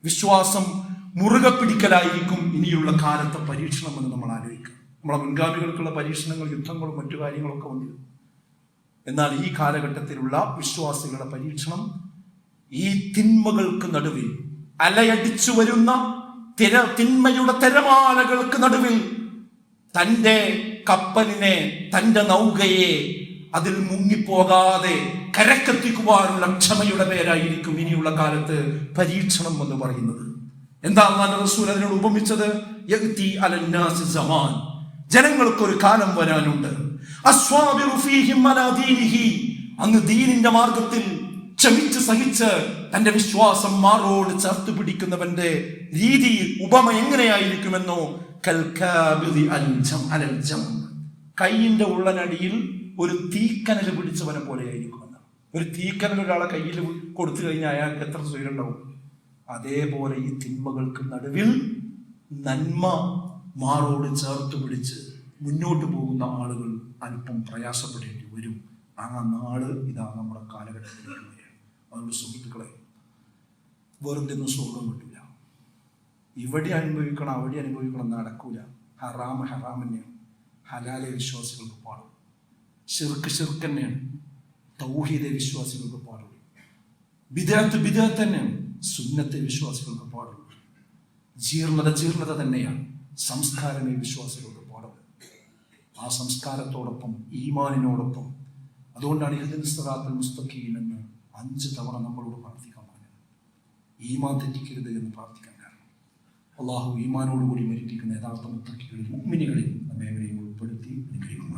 വിശ്വാസം മുറുകെ പിടിക്കലായിരിക്കും ഇനിയുള്ള കാലത്തെ പരീക്ഷണം എന്ന് നമ്മൾ ആലോചിക്കുക. നമ്മളെ മുൻഗാമികൾക്കുള്ള പരീക്ഷണങ്ങൾ, യുദ്ധങ്ങളും മറ്റു കാര്യങ്ങളൊക്കെ വന്നിരുന്നു. എന്നാൽ ഈ കാലഘട്ടത്തിലുള്ള വിശ്വാസികളുടെ പരീക്ഷണം ഈ തിന്മകൾക്ക് നടുവിൽ, അലയടിച്ചു വരുന്ന തിന്മയുടെ തിരമാലകൾക്ക് നടുവിൽ തൻ്റെ കപ്പലിനെ, തൻ്റെ നൗകയെ അതിൽ മുങ്ങിപ്പോകാതെ കരക്കെത്തിക്കുവാനുള്ള ക്ഷമയുടെ പേരായിരിക്കും ഇനിയുള്ള കാലത്ത് പരീക്ഷണം എന്ന് പറയുന്നത്. എന്താ അല്ലാഹുവിന്റെ റസൂൽ അതിനോട് ഉപമിച്ചത്? യഅതി അലന്നാസി സമാൻ, ജനങ്ങൾക്കൊരു കാലം വരാനുണ്ട്. അസ്വാബിറു ഫീഹിം അലാ ദീനിഹി, അങ്ങ് ദീനിന്റെ മാർഗത്തിൽ ക്ഷമിച്ച് സഹിച്ച് തന്റെ വിശ്വാസം മാറോട് ചേർത്ത് പിടിക്കുന്നവന്റെ രീതി, ഉപമ എങ്ങനെയായിരിക്കുമെന്നോ കൽകാബിദി അലൽ ജം, കൈയിന്റെ ഉള്ളനടിയിൽ ഒരു തീക്കനൽ പിടിച്ചവനെ പോലെയായിരിക്കുമെന്ന്. ഒരു തീക്കനൽ ഒരാളെ കയ്യിൽ കൊടുത്തു കഴിഞ്ഞാൽ അയാൾക്ക് എത്ര സ്വൈരുണ്ടാവും? അതേപോലെ ഈ തിന്മകൾക്ക് നടുവിൽ നന്മ മാറോട് ചേർത്ത് പിടിച്ച് മുന്നോട്ട് പോകുന്ന ആളുകൾ അല്പം പ്രയാസപ്പെടേണ്ടി വരും. ആ നാട് ഇതാ നമ്മുടെ കാലഘട്ടത്തിലേക്ക് വരികയാണ്. അതുകൊണ്ട് സുഹൃത്തുക്കളെ, വെറുതെ ഒന്നും സുഖം കിട്ടില്ല. ഇവിടെ അനുഭവിക്കണം, അവിടെ അനുഭവിക്കണം, നടക്കൂല. ഹറാം ഹറാം തന്നെയാണ്, ഹലാലെ വിശ്വാസികൾക്ക് പാടും. ശിർക്ക് ശിർക്ക് തന്നെയാണ്, തൗഹീദെ വിശ്വാസികൾക്ക് പാടുള്ളൂ. ബിദ്അത്ത് ബിദ്അത്ത് തന്നെയാണ്, സുന്നത്തെ വിശ്വാസികൾക്ക് പാടുള്ളൂ. ജീർണത തന്നെയാണ്, സംസ്കാരമേ വിശ്വാസികൾക്ക് പാടുള്ളൂ. ആ സംസ്കാരത്തോടൊപ്പം ഈമാനിനോടൊപ്പം, അതുകൊണ്ടാണ് ഇഹ്ദിനസ് സിറാത്തൽ മുസ്തഖീം എന്ന് 5 തവണ നമ്മളോട് പ്രാർത്ഥിക്കാൻ പറഞ്ഞത്. ഈമാൻ തെറ്റിക്കരുത് എന്ന് പ്രാർത്ഥിക്കാൻ കാരണം അള്ളാഹു ഈമാനോടുകൂടി മരിപ്പിക്കുന്ന യഥാർത്ഥ മുത്തഖീകളിൽ, മുഅ്മിനീകളിൽ നമ്മെ ഉൾപ്പെടുത്തി അനുഗ്രഹിക്കുന്നു.